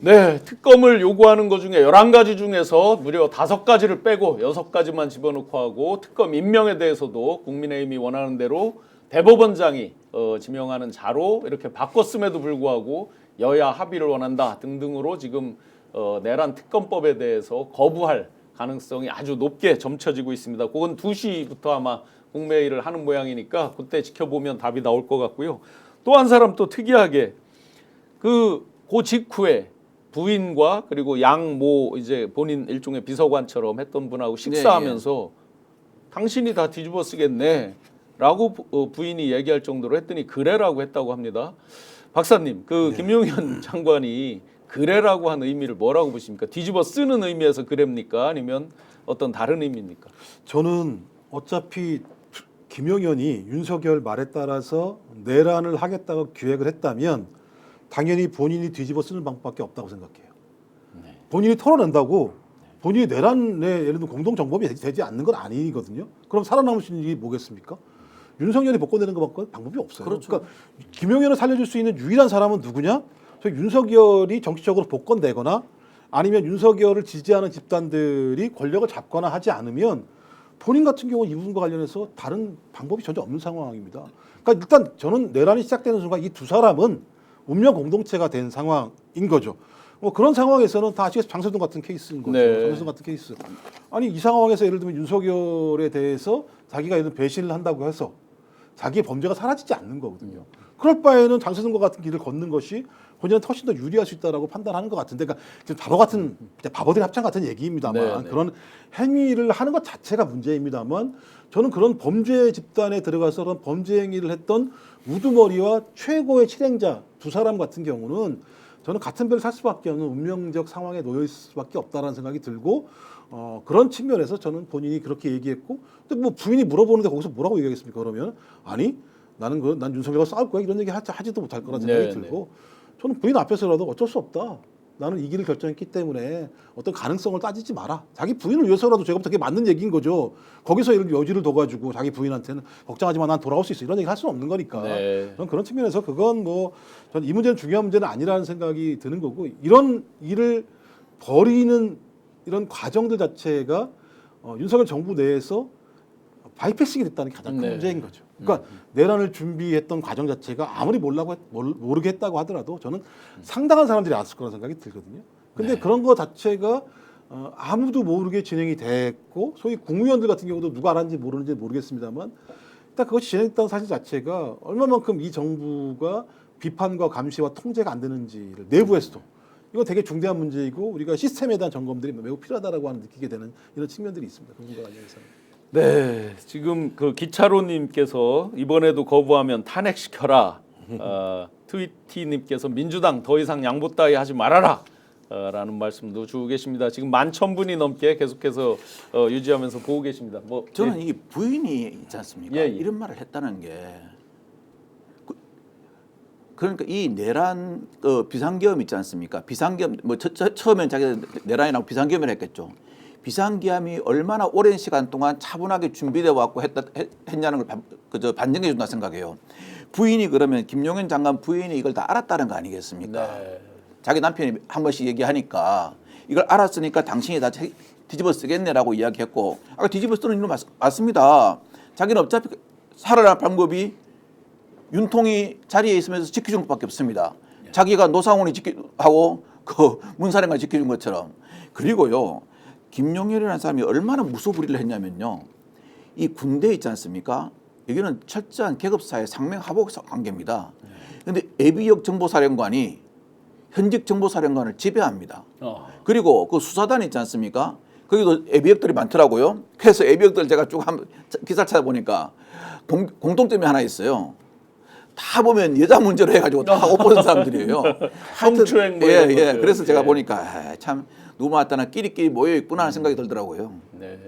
네, 특검을 요구하는 것 중에 11가지 중에서 무려 5가지를 빼고 6가지만 집어넣고 하고 특검 임명에 대해서도 국민의힘이 원하는 대로 대법원장이 지명하는 자로 이렇게 바꿨음에도 불구하고 여야 합의를 원한다 등등으로 지금 내란 특검법에 대해서 거부할 가능성이 아주 높게 점쳐지고 있습니다. 그건 2시부터 아마 국회의를 하는 모양이니까 그때 지켜보면 답이 나올 것 같고요. 또 한 사람 또 특이하게 그 직후에 부인과 그리고 양모 이제 본인 일종의 비서관처럼 했던 분하고 식사하면서 당신이 다 뒤집어 쓰겠네라고 부인이 얘기할 정도로 했더니 그래라고 했다고 합니다. 박사님, 김용현 장관이 그래라고 한 의미를 뭐라고 보십니까? 뒤집어 쓰는 의미에서 그래입니까? 아니면 어떤 다른 의미입니까? 저는 어차피 김용현이 윤석열 말에 따라서 내란을 하겠다고 기획을 했다면 당연히 본인이 뒤집어 쓰는 방법밖에 없다고 생각해요. 네. 본인이 털어낸다고 본인이 내란에 예를 들면 공동정범이 되지 않는 건 아니거든요. 그럼 살아남을 수 있는 일이 뭐겠습니까? 윤석열이 복권되는 것밖에 방법이 없어요. 그렇죠. 그러니까 김용현을 살려줄 수 있는 유일한 사람은 누구냐? 저 윤석열이 정치적으로 복권되거나 아니면 윤석열을 지지하는 집단들이 권력을 잡거나 하지 않으면 본인 같은 경우는 이 부분과 관련해서 다른 방법이 전혀 없는 상황입니다. 그러니까 일단 저는 내란이 시작되는 순간 이 두 사람은 운명 공동체가 된 상황인 거죠. 뭐 그런 상황에서는 다 아시겠지만 장세동 같은 케이스인 거죠. 네. 장세동 같은 케이스. 아니 이 상황에서 예를 들면 윤석열에 대해서 자기가 예를 들면 배신을 한다고 해서 자기의 범죄가 사라지지 않는 거거든요. 그럴 바에는 장세동과 같은 길을 걷는 것이 본인한테 훨씬 더 유리할 수 있다라고 판단하는 것 같은데, 그러니까 지금 바보 같은 바보들의 합창 같은 얘기입니다만 네, 네. 그런 행위를 하는 것 자체가 문제입니다만 저는 그런 범죄 집단에 들어가서 그런 범죄 행위를 했던 우두머리와 최고의 실행자 두 사람 같은 경우는 저는 같은 배를 살 수밖에 없는 운명적 상황에 놓여 있을 수밖에 없다라는 생각이 들고 그런 측면에서 저는 본인이 그렇게 얘기했고 근데 뭐 부인이 물어보는데 거기서 뭐라고 얘기하겠습니까? 그러면 아니 난 윤석열과 싸울 거야 이런 얘기 하지도 못할 거라는 생각이 네, 들고 저는 부인 앞에서라도 어쩔 수 없다. 나는 이 길을 결정했기 때문에 어떤 가능성을 따지지 마라. 자기 부인을 위해서라도 제가 그게 맞는 얘기인 거죠. 거기서 이렇게 여지를 둬가지고 자기 부인한테는 걱정하지 마, 난 돌아올 수 있어 이런 얘기 할 수는 없는 거니까. 네. 저는 그런 측면에서 그건 뭐 전 이 문제는 중요한 문제는 아니라는 생각이 드는 거고 이런 일을 벌이는 이런 과정들 자체가 윤석열 정부 내에서 바이패싱이 됐다는 게 가장 큰 네. 문제인 거죠. 그러니까 내란을 준비했던 과정 자체가 아무리 모르게 했다고 하더라도 저는 상당한 사람들이 알았을 거라는 생각이 들거든요. 근데 그런 거 자체가 아무도 모르게 진행이 됐고 소위 국무위원들 같은 경우도 누가 알았는지 모르는지 모르겠습니다만 일단 그것이 진행됐다는 사실 자체가 얼마만큼 이 정부가 비판과 감시와 통제가 안 되는지를 내부에서도 이건 되게 중대한 문제이고 우리가 시스템에 대한 점검들이 매우 필요하다라고 하는 느끼게 되는 이런 측면들이 있습니다. 그 부분과 관련해서는. 네, 지금 기차로님께서 이번에도 거부하면 탄핵시켜라. 트위티님께서 민주당 더 이상 양보 따위 하지 말아라. 라는 말씀도 주고 계십니다. 지금 11,000분이 넘게 계속해서 유지하면서 보고 계십니다. 뭐 저는 이 부인이 있지 않습니까? 예. 이런 말을 했다는 게 그러니까 이 내란 비상계엄 있지 않습니까? 비상계엄 뭐 처음엔 자기가 내란이라고 비상계엄을 했겠죠. 비상계엄이 얼마나 오랜 시간 동안 차분하게 준비되어 왔고 했냐는 걸 반증해 준다 생각해요. 부인이 그러면 김용현 장관 부인이 이걸 다 알았다는 거 아니겠습니까? 네. 자기 남편이 한 번씩 얘기하니까 이걸 알았으니까 당신이 다 뒤집어 쓰겠네라고 이야기했고 아까 뒤집어 쓰는 이유는 맞습니다. 자기는 어차피 살아날 방법이 윤통이 자리에 있으면서 지켜준 것밖에 없습니다. 자기가 노상훈이 하고 그 문사령관 지켜준 것처럼. 그리고요 김용현이라는 사람이 얼마나 무소불위를 했냐면요 이 군대 있지 않습니까? 여기는 철저한 계급사회 상명하복 관계입니다. 그런데 예비역 정보사령관이 현직 정보사령관을 지배합니다. 그리고 그 수사단 있지 않습니까? 거기도 예비역들이 많더라고요. 그래서 예비역들 제가 쭉 한번 기사 찾아보니까 공통점이 하나 있어요. 다 보면 여자 문제로 해가지고 다 옷 벗은 사람들이에요. 성추행 뭐 이런 것들. 그래서 제가 예. 보니까 참 누구 맞다나 끼리끼리 모여 있구나 하는 생각이 들더라고요. 네.